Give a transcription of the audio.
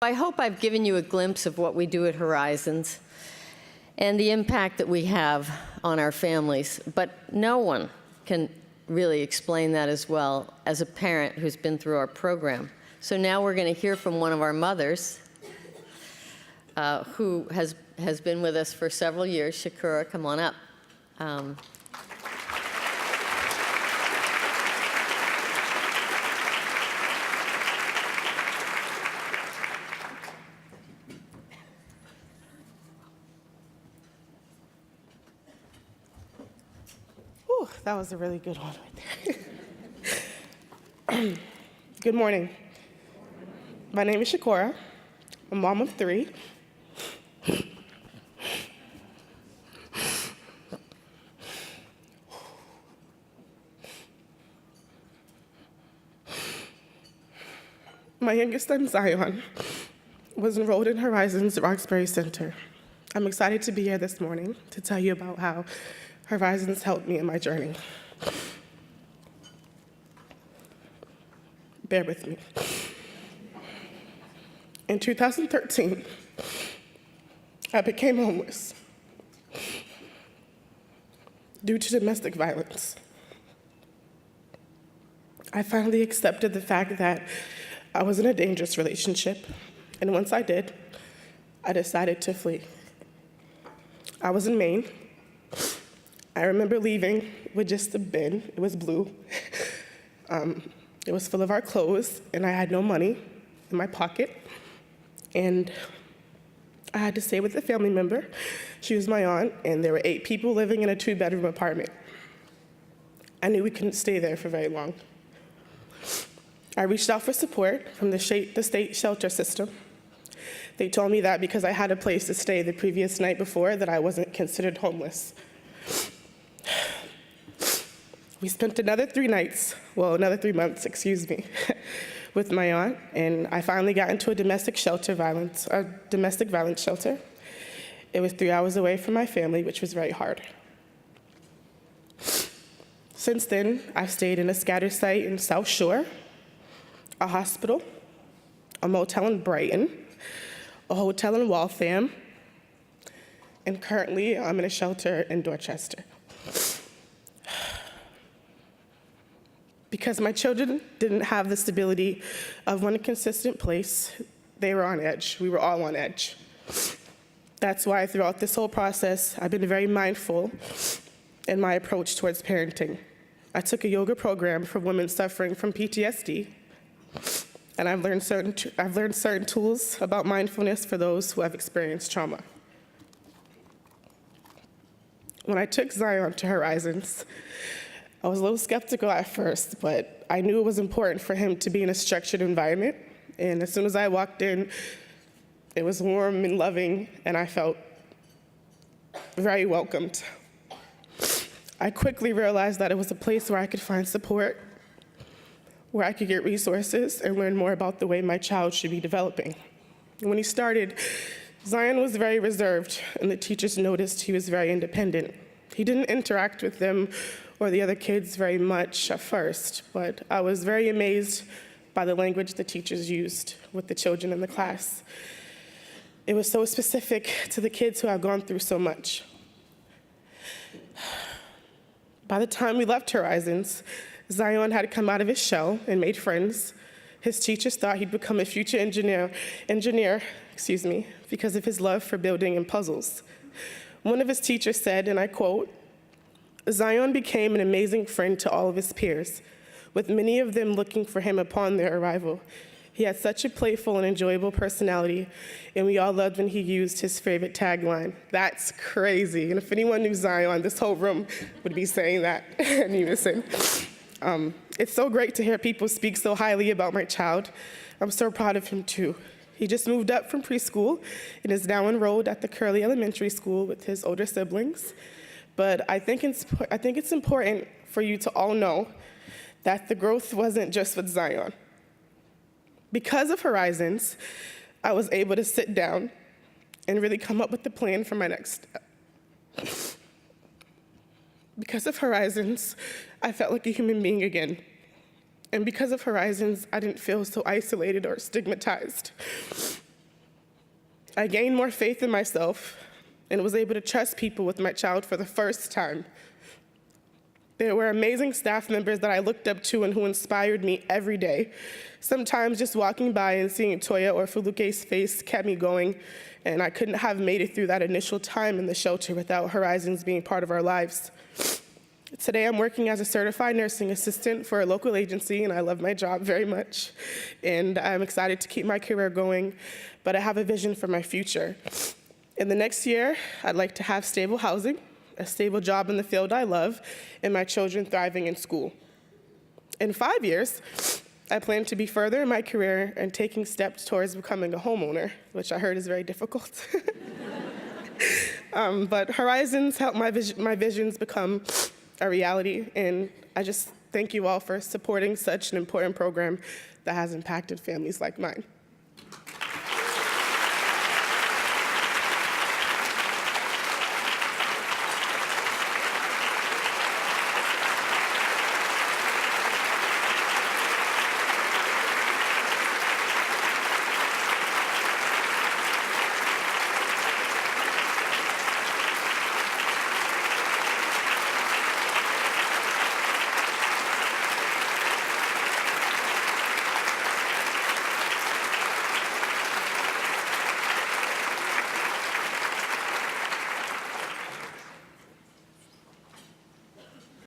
I hope I've given you a glimpse of what we do at Horizons and the impact that we have on our families, but no one can really explain that as well as a parent who's been through our program. So now we're going to hear from one of our mothers who has been with us for several years. Shakura, come on up. Whew, that was a really good one right there. Good morning. My name is Shakura. I'm a mom of 3. My youngest son, Zion, was enrolled in Horizons Roxbury Center. I'm excited to be here this morning to tell you about how Horizons helped me in my journey. Bear with me. In 2013, I became homeless due to domestic violence. I finally accepted the fact that I was in a dangerous relationship, and once I did, I decided to flee. I was in Maine. I remember leaving with just a bin. It was blue. It was full of our clothes, and I had no money in my pocket. And I had to stay with a family member. She was my aunt, and there were 8 people living in a 2-bedroom apartment. I knew we couldn't stay there for very long. I reached out for support from the state shelter system. They told me that because I had a place to stay the previous night before, that I wasn't considered homeless. We spent another 3 months, with my aunt, and I finally got into a domestic violence shelter. It was 3 hours away from my family, which was very hard. Since then, I've stayed in a scatter site in South Shore, a hospital, a motel in Brighton, a hotel in Waltham, and currently I'm in a shelter in Dorchester. Because my children didn't have the stability of one consistent place, they were on edge. We were all on edge. That's why throughout this whole process, I've been very mindful in my approach towards parenting. I took a yoga program for women suffering from PTSD, and I've learned certain tools about mindfulness for those who have experienced trauma. When I took Zion to Horizons, I was a little skeptical at first, but I knew it was important for him to be in a structured environment. And as soon as I walked in, it was warm and loving, and I felt very welcomed. I quickly realized that it was a place where I could find support, where I could get resources and learn more about the way my child should be developing. When he started, Zion was very reserved, and the teachers noticed he was very independent. He didn't interact with them or the other kids very much at first, but I was very amazed by the language the teachers used with the children in the class. It was so specific to the kids who had gone through so much. By the time we left Horizons, Zion had come out of his shell and made friends. His teachers thought he'd become a future engineer, because of his love for building and puzzles. One of his teachers said, and I quote, "Zion became an amazing friend to all of his peers, with many of them looking for him upon their arrival. He had such a playful and enjoyable personality, and we all loved when he used his favorite tagline." That's crazy. And if anyone knew Zion, this whole room would be saying that in unison. It's so great to hear people speak so highly about my child. I'm so proud of him too. He just moved up from preschool and is now enrolled at the Curley Elementary School with his older siblings. But I think it's important for you to all know that the growth wasn't just with Zion. Because of Horizons, I was able to sit down and really come up with the plan for my next step. Because of Horizons, I felt like a human being again. And because of Horizons, I didn't feel so isolated or stigmatized. I gained more faith in myself and was able to trust people with my child for the first time. There were amazing staff members that I looked up to and who inspired me every day. Sometimes just walking by and seeing Toya or Fuluke's face kept me going, and I couldn't have made it through that initial time in the shelter without Horizons being part of our lives. Today, I'm working as a certified nursing assistant for a local agency, and I love my job very much. And I'm excited to keep my career going, but I have a vision for my future. In the next year, I'd like to have stable housing, a stable job in the field I love, and my children thriving in school. In 5 years, I plan to be further in my career and taking steps towards becoming a homeowner, which I heard is very difficult. But Horizons help my visions become a reality, and I just thank you all for supporting such an important program that has impacted families like mine.